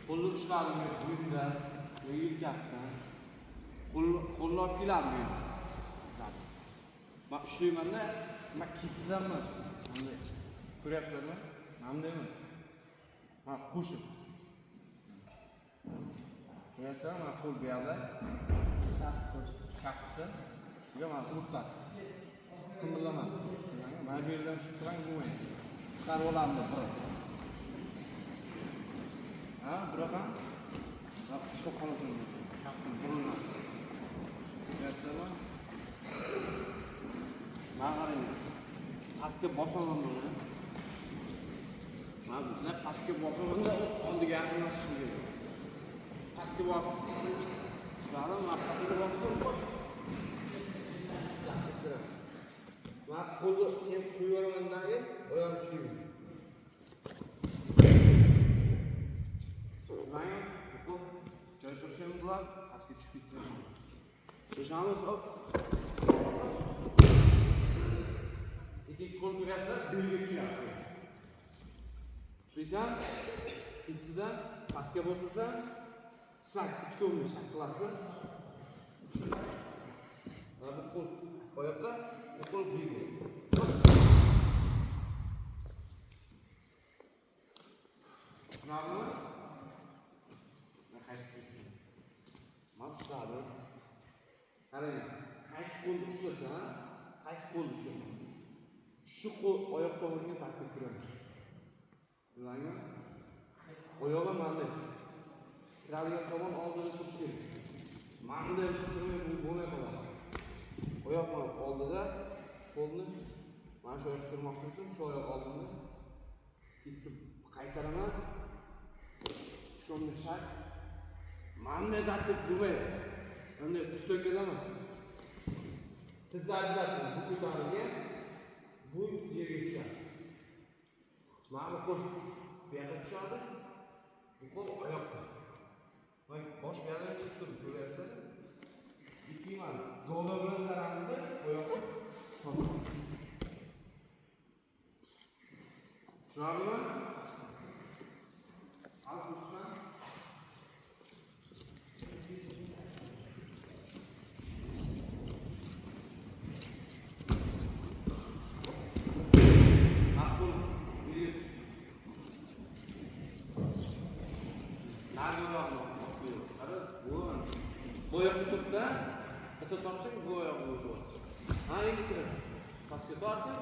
Qo'lni ushladim bo'yinda, yelkasidan. Qo'lni olib keladimi? Men ushlayman-da, men kesidaman. Bunday. Ko'ryapsizlarmi? Mendaymi? Men qo'shib. Ko'ryapsizlarmi? Men qo'l bu yerda. Kaftda. Yo'q, men o'rtasi. Siqimlamas. Men bu yerdan tushsam bo'lmaydi. Chiqarib olaman deb. Ha, bunaqa. Men ushlab qolasan. Kaftim burilmas. Ko'ryapsizlarmi? Men qarang. Pastga bosaman buni. Men bunday pastga bosamanda oldiga yaqinlashishim kerak. Pastga bosib. Shularni men pastga bosib. Men qo'lni ham qo'yib yuborgandan keyin oyoq ushlayman. Mana qo'l joy turishim bilan pastga tushib ketsin. Shoshamiz, hop. Ikkinchi qo'l ko'ryapsa, belga tushyapti. Shuysan, istidan pastga bosasa, shak, uch qo'lni shak qilasiz. Va bu qo'l oyoqqa, bu qo'l belga. Tushunarlimi? Men qaysi tushdim? Men tushladim. Qarang, qaysi qo'lni ushlasan, qaysi qo'lni ushlasan. Shu qo'l oyoq tomonga sakib turadi. Bilasizmi? Oyog'i mana. Kiradigan tomon oldida turish kerak. Mana turmay bo'lmay qoladi. Oyoq mana oldida, qo'lni mana shu yoqqa turmoqchi bo'lsam, shu oyoq oldimda kesib qaytaraman. Shuni shak. Mana zatib bo'lmaydi. Endi tushungaman. Tizlardan bu ko'tarilgan bu yerga tushadi. Mana qo'l bu yerga tushadi. Bu qo'l oyoqda. Mana bosh bu yerdan chiqib turib ko'ryapsiz. Ikki mana govda bilan tarafida oyoqni. Tushunarlimi? Al tushman. Bu oyoqni tutda, bitta tomchi bu oyoqni o'zi. Ha, endi kirasan. Pastga tortib,